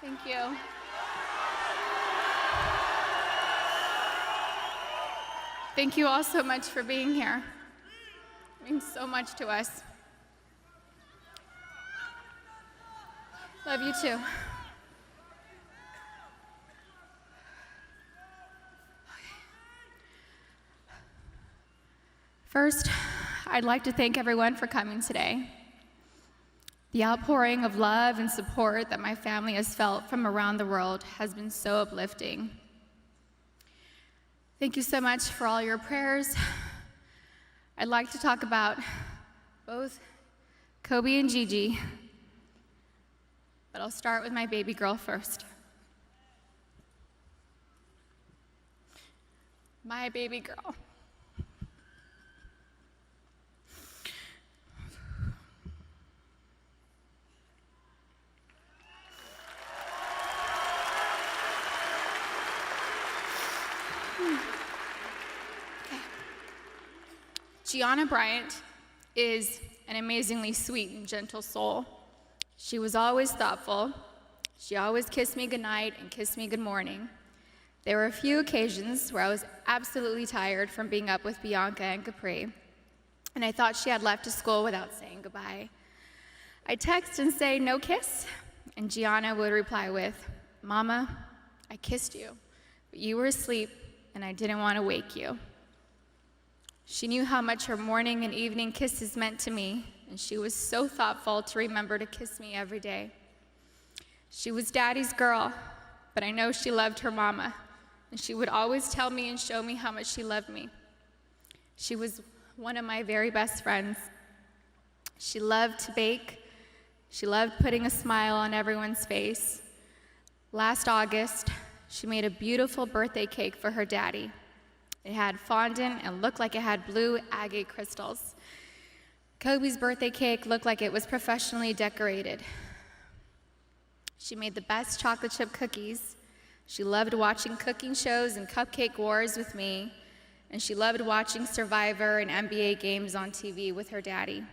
Thank you. Thank you all so much for being here. It means so much to us. Love you too. First, I'd like to thank everyone for coming today. The outpouring of love and support that my family has felt from around the world has been so uplifting. Thank you so much for all your prayers. I'd like to talk about both Kobe and Gigi, but I'll start with my baby girl first. My baby girl. Gianna Bryant is an amazingly sweet and gentle soul. She was always thoughtful. She always kissed me goodnight and kissed me good morning. There were a few occasions where I was absolutely tired from being up with Bianca and Capri, and I thought she had left to school without saying goodbye. I'd text and say, "No kiss?" And Gianna would reply with, "Mama, I kissed you, but you were asleep and I didn't want to wake you." She knew how much her morning and evening kisses meant to me, and she was so thoughtful to remember to kiss me every day. She was Daddy's girl, but I know she loved her mama, and she would always tell me and show me how much she loved me. She was one of my very best friends. She loved to bake. She loved putting a smile on everyone's face. Last August, she made a beautiful birthday cake for her daddy. It had fondant and looked like it had blue agate crystals. Kobe's birthday cake looked like it was professionally decorated. She made the best chocolate chip cookies. She loved watching cooking shows and cupcake wars with me, and she loved watching Survivor and NBA games on TV with her daddy.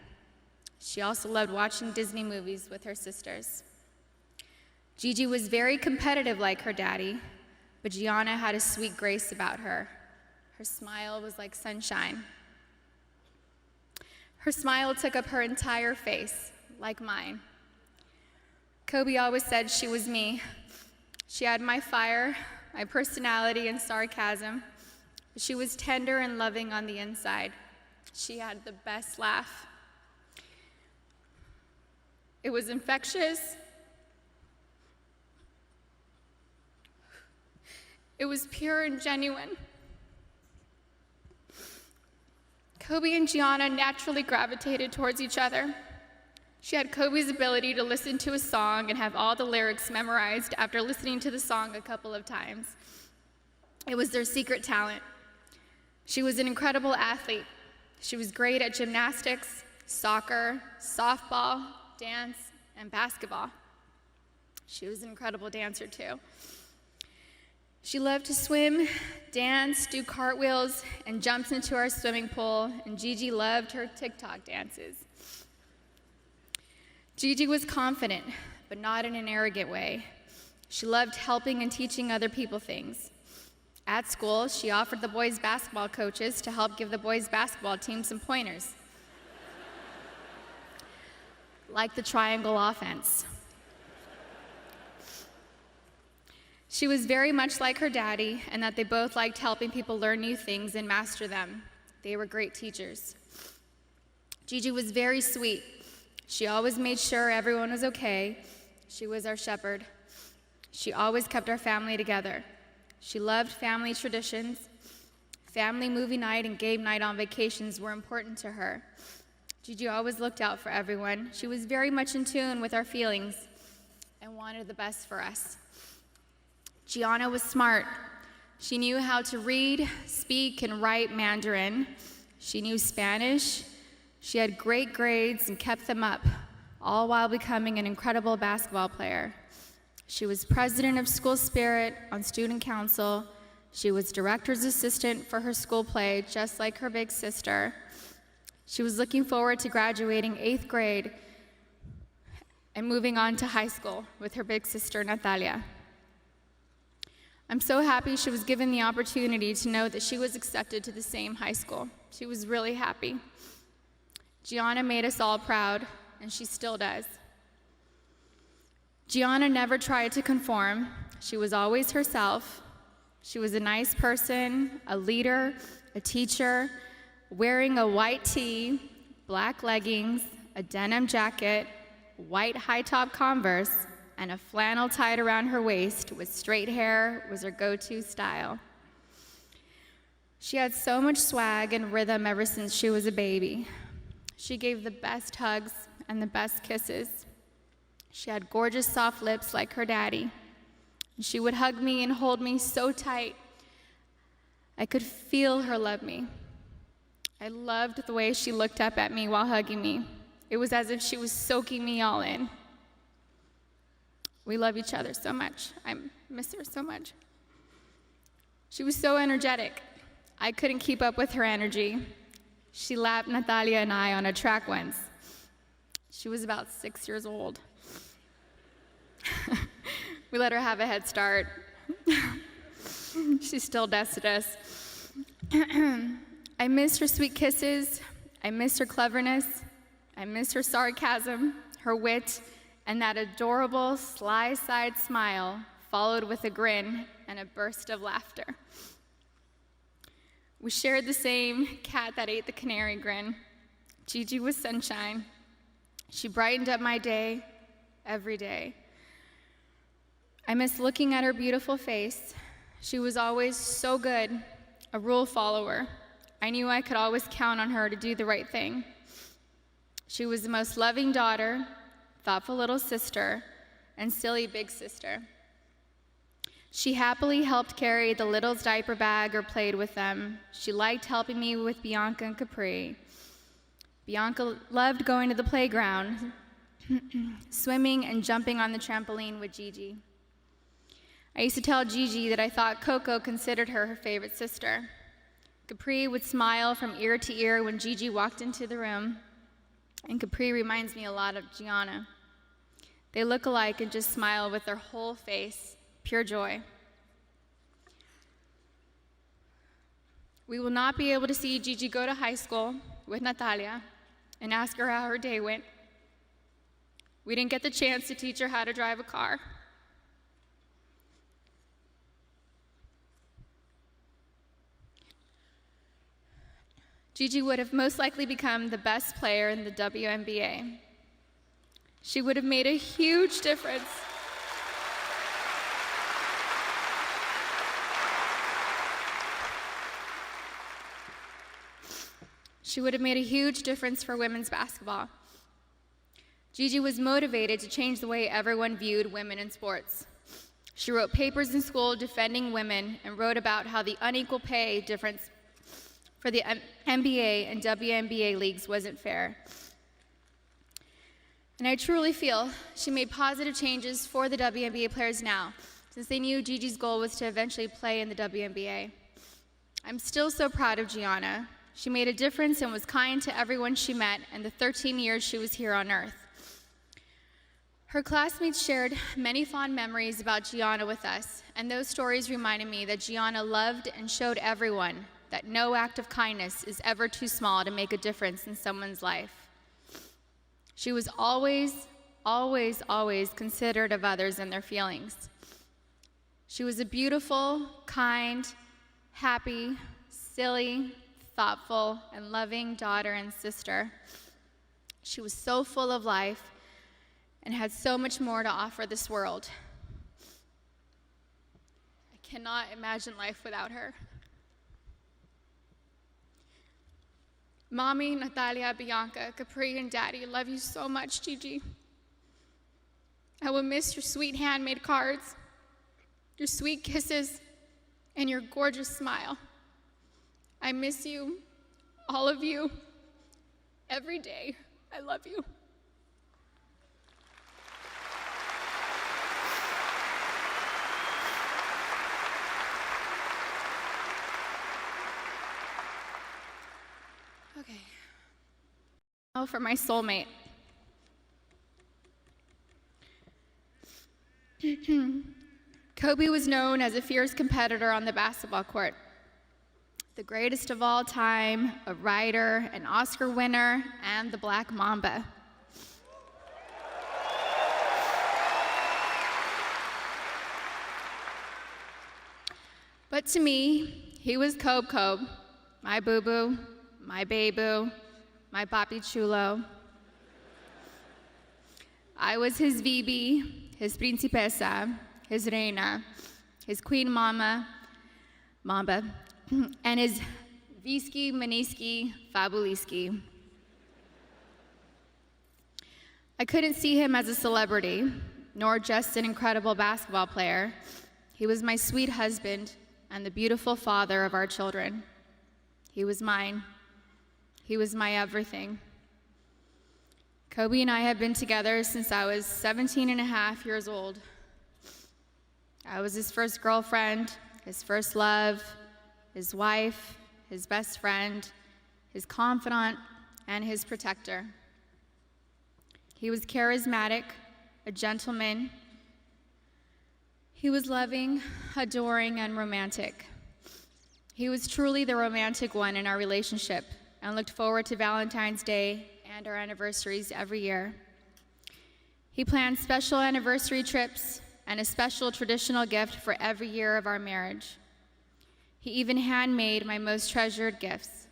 She also loved watching Disney movies with her sisters. Gigi was very competitive like her daddy, but Gianna had a sweet grace about her. Her smile was like sunshine. Her smile took up her entire face, like mine. Kobe always said she was me. She had my fire, my personality, and sarcasm. She was tender and loving on the inside. She had the best laugh. It was infectious. It was pure and genuine. Kobe and Gianna naturally gravitated towards each other. She had Kobe's ability to listen to a song and have all the lyrics memorized after listening to the song a couple of times. It was their secret talent. She was an incredible athlete. She was great at gymnastics, soccer, softball, dance, and basketball. She was an incredible dancer too. She loved to swim, dance, do cartwheels, and jumps into our swimming pool, and Gigi loved her TikTok dances. Gigi was confident, but not in an arrogant way. She loved helping and teaching other people things. At school, she offered the boys' basketball coaches to help give the boys' basketball team some pointers, like the triangle offense. She was very much like her daddy, and that they both liked helping people learn new things and master them. They were great teachers. Gigi was very sweet. She always made sure everyone was okay. She was our shepherd. She always kept our family together. She loved family traditions. Family movie night and game night on vacations were important to her. Gigi always looked out for everyone. She was very much in tune with our feelings and wanted the best for us. Gianna was smart. She knew how to read, speak, and write Mandarin. She knew Spanish. She had great grades and kept them up, all while becoming an incredible basketball player. She was president of School Spirit on student council. She was director's assistant for her school play, just like her big sister. She was looking forward to graduating 8th grade and moving on to high school with her big sister, Natalia. I'm so happy she was given the opportunity to know that she was accepted to the same high school. She was really happy. Gianna made us all proud, and she still does. Gianna never tried to conform. She was always herself. She was a nice person, a leader, a teacher, wearing a white tee, black leggings, a denim jacket, white high-top Converse, and a flannel tied around her waist with straight hair was her go-to style. She had so much swag and rhythm ever since she was a baby. She gave the best hugs and the best kisses. She had gorgeous soft lips like her daddy. She would hug me and hold me so tight. I could feel her love me. I loved the way she looked up at me while hugging me. It was as if she was soaking me all in. We love each other so much. I miss her so much. She was so energetic. I couldn't keep up with her energy. She lapped Natalia and I on a track once. She was about 6 years old. We let her have a head start. She still dusted us. I miss her sweet kisses. I miss her cleverness. I miss her sarcasm, her wit, and that adorable sly side smile followed with a grin and a burst of laughter. We shared the same cat that ate the canary grin. Gigi was sunshine. She brightened up my day every day. I miss looking at her beautiful face. She was always so good, a rule follower. I knew I could always count on her to do the right thing. She was the most loving daughter, thoughtful little sister, and silly big sister. She happily helped carry the little's diaper bag or played with them. She liked helping me with Bianca and Capri. Bianca loved going to the playground, swimming and jumping on the trampoline with Gigi. I used to tell Gigi that I thought Coco considered her her favorite sister. Capri would smile from ear to ear when Gigi walked into the room, and Capri reminds me a lot of Gianna. They look alike and just smile with their whole face, pure joy. We will not be able to see Gigi go to high school with Natalia and ask her how her day went. We didn't get the chance to teach her how to drive a car. Gigi would have most likely become the best player in the WNBA. She would have made a huge difference. She would have made a huge difference for women's basketball. Gigi was motivated to change the way everyone viewed women in sports. She wrote papers in school defending women and wrote about how the unequal pay difference for the NBA and WNBA leagues wasn't fair. And I truly feel she made positive changes for the WNBA players now, since they knew Gigi's goal was to eventually play in the WNBA. I'm still so proud of Gianna. She made a difference and was kind to everyone she met in the 13 years she was here on Earth. Her classmates shared many fond memories about Gianna with us, and those stories reminded me that Gianna loved and showed everyone that no act of kindness is ever too small to make a difference in someone's life. She was always, always, always considerate of others and their feelings. She was a beautiful, kind, happy, silly, thoughtful, and loving daughter and sister. She was so full of life and had so much more to offer this world. I cannot imagine life without her. Mommy, Natalia, Bianca, Capri, and Daddy love you so much, Gigi. I will miss your sweet handmade cards, your sweet kisses, and your gorgeous smile. I miss you, all of you, every day. I love you. Okay. Now for my soulmate. Kobe was known as a fierce competitor on the basketball court. The greatest of all time, a writer, an Oscar winner, and the Black Mamba. But to me, he was Kobe, my boo-boo, my baby, my papi chulo. I was his Bibi, his principesa, his reina, his queen mamba, and his Visky, Maniski, Fabuliski. I couldn't see him as a celebrity, nor just an incredible basketball player. He was my sweet husband and the beautiful father of our children. He was mine. He was my everything. Kobe and I have been together since I was 17 and a half years old. I was his first girlfriend, his first love, his wife, his best friend, his confidant, and his protector. He was charismatic, a gentleman. He was loving, adoring, and romantic. He was truly the romantic one in our relationship and looked forward to Valentine's Day and our anniversaries every year. He planned special anniversary trips and a special traditional gift for every year of our marriage. He even handmade my most treasured gifts.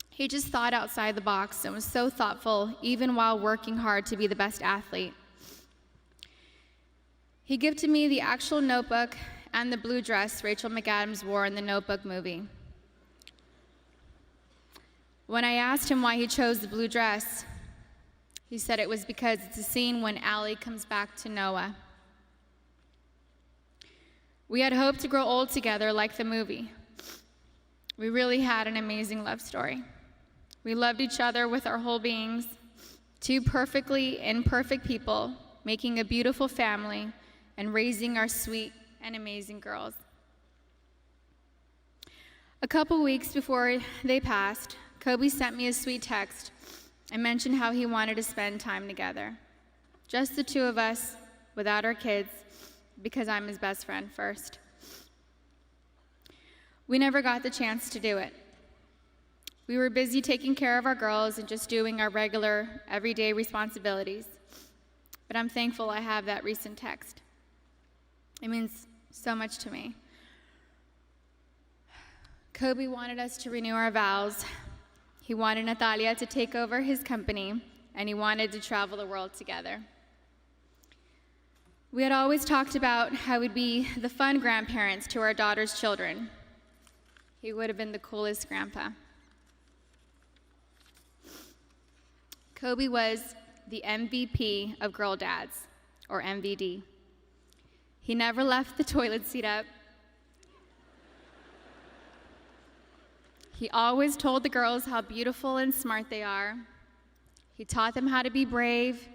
He just thought outside the box and was so thoughtful, even while working hard to be the best athlete. He gifted me the actual notebook and the blue dress Rachel McAdams wore in the Notebook movie. When I asked him why he chose the blue dress, he said it was because it's a scene when Allie comes back to Noah. We had hoped to grow old together like the movie. We really had an amazing love story. We loved each other with our whole beings, two perfectly imperfect people, making a beautiful family and raising our sweet and amazing girls. A couple weeks before they passed, Kobe sent me a sweet text and mentioned how he wanted to spend time together. Just the two of us, without our kids, because I'm his best friend first. We never got the chance to do it. We were busy taking care of our girls and just doing our regular, everyday responsibilities. But I'm thankful I have that recent text. It means so much to me. Kobe wanted us to renew our vows. He wanted Natalia to take over his company, and he wanted to travel the world together. We had always talked about how we'd be the fun grandparents to our daughter's children. He would have been the coolest grandpa. Kobe was the MVP of girl dads, or MVD. He never left the toilet seat up. He always told the girls how beautiful and smart they are. He taught them how to be brave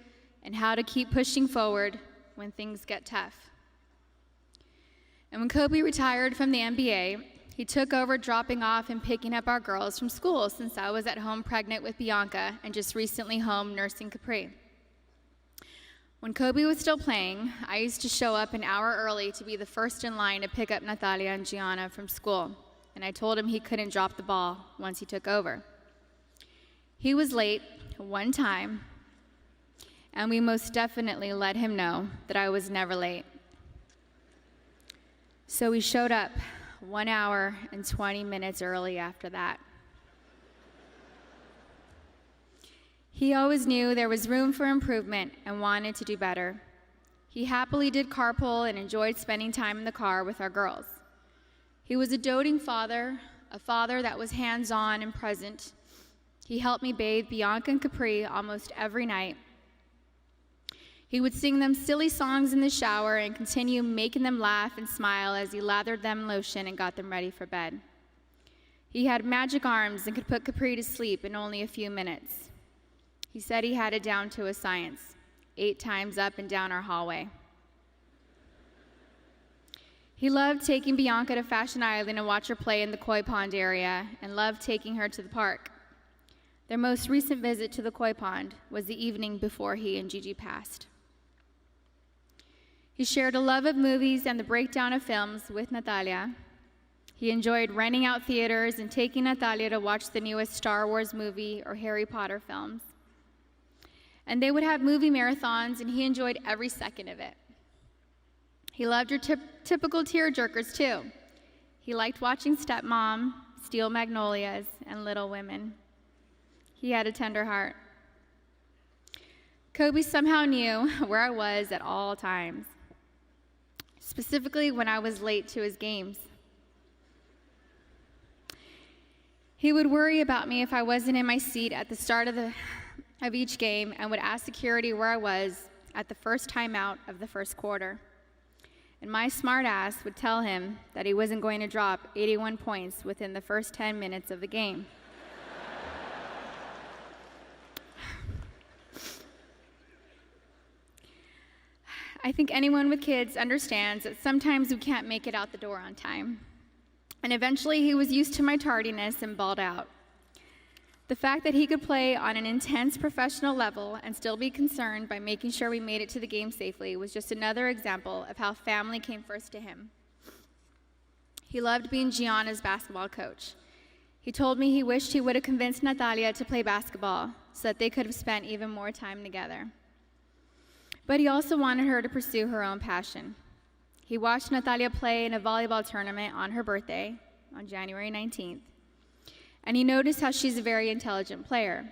and how to keep pushing forward when things get tough. And when Kobe retired from the NBA, he took over dropping off and picking up our girls from school since I was at home pregnant with Bianca and just recently home nursing Capri. When Kobe was still playing, I used to show up an hour early to be the first in line to pick up Natalia and Gianna from school, and I told him he couldn't drop the ball once he took over. He was late one time, and we most definitely let him know that I was never late. So we showed up 1 hour and 20 minutes early after that. He always knew there was room for improvement and wanted to do better. He happily did carpool and enjoyed spending time in the car with our girls. He was a doting father, a father that was hands-on and present. He helped me bathe Bianca and Capri almost every night. He would sing them silly songs in the shower and continue making them laugh and smile as he lathered them in lotion and got them ready for bed. He had magic arms and could put Capri to sleep in only a few minutes. He said he had it down to a science, 8 times up and down our hallway. He loved taking Bianca to Fashion Island and watch her play in the koi pond area and loved taking her to the park. Their most recent visit to the koi pond was the evening before he and Gigi passed. He shared a love of movies and the breakdown of films with Natalia. He enjoyed renting out theaters and taking Natalia to watch the newest Star Wars movie or Harry Potter films. And they would have movie marathons, and he enjoyed every second of it. He loved your typical tearjerkers, too. He liked watching Stepmom, Steel Magnolias, and Little Women. He had a tender heart. Kobe somehow knew where I was at all times, specifically when I was late to his games. He would worry about me if I wasn't in my seat at the start of each game and would ask security where I was at the first timeout of the first quarter. And my smart ass would tell him that he wasn't going to drop 81 points within the first 10 minutes of the game. I think anyone with kids understands that sometimes we can't make it out the door on time. And eventually he was used to my tardiness and bawled out. The fact that he could play on an intense professional level and still be concerned by making sure we made it to the game safely was just another example of how family came first to him. He loved being Gianna's basketball coach. He told me he wished he would have convinced Natalia to play basketball so that they could have spent even more time together. But he also wanted her to pursue her own passion. He watched Natalia play in a volleyball tournament on her birthday, on January 19th, and he noticed how she's a very intelligent player.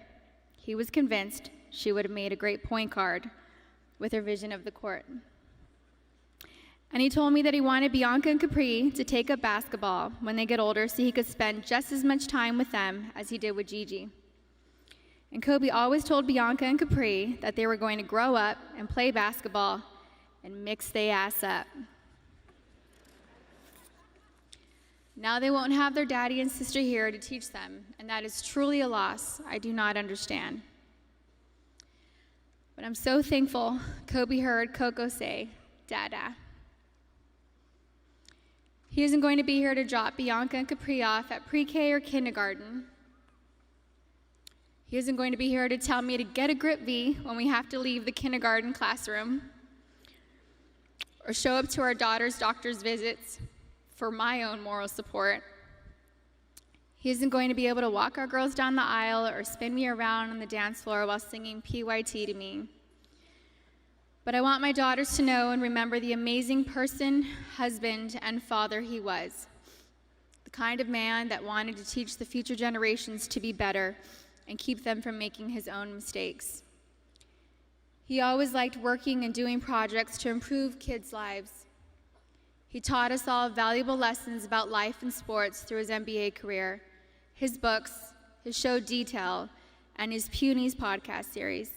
He was convinced she would have made a great point guard with her vision of the court. And he told me that he wanted Bianca and Capri to take up basketball when they get older so he could spend just as much time with them as he did with Gigi. And Kobe always told Bianca and Capri that they were going to grow up and play basketball and mix they ass up. Now they won't have their daddy and sister here to teach them, and that is truly a loss I do not understand. But I'm so thankful Kobe heard Coco say, "Dada." He isn't going to be here to drop Bianca and Capri off at pre-K or kindergarten. He isn't going to be here to tell me to get a grip V when we have to leave the kindergarten classroom, or show up to our daughter's doctor's visits for my own moral support. He isn't going to be able to walk our girls down the aisle or spin me around on the dance floor while singing PYT to me. But I want my daughters to know and remember the amazing person, husband, and father he was. The kind of man that wanted to teach the future generations to be better and keep them from making his own mistakes. He always liked working and doing projects to improve kids' lives. He taught us all valuable lessons about life and sports through his NBA career, his books, his show Detail, and his Punies podcast series.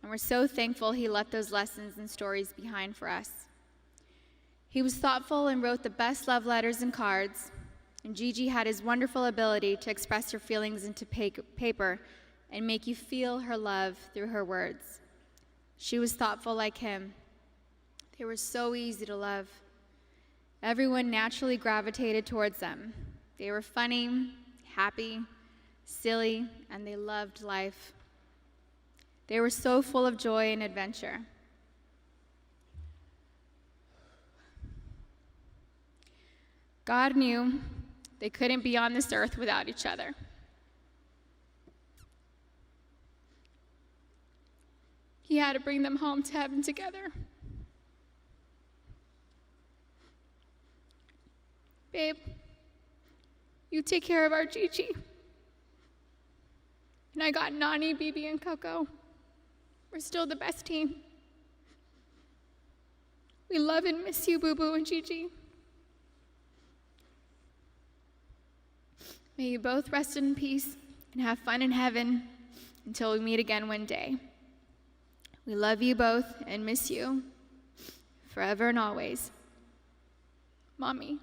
And we're so thankful he left those lessons and stories behind for us. He was thoughtful and wrote the best love letters and cards, and Gigi had his wonderful ability to express her feelings into paper and make you feel her love through her words. She was thoughtful like him. They were so easy to love. Everyone naturally gravitated towards them. They were funny, happy, silly, and they loved life. They were so full of joy and adventure. God knew they couldn't be on this earth without each other. He had to bring them home to heaven together. Babe, you take care of our Gigi. And I got Nani, Bibi, and Coco. We're still the best team. We love and miss you, Boo Boo and Gigi. May you both rest in peace and have fun in heaven until we meet again one day. We love you both and miss you forever and always. Mommy.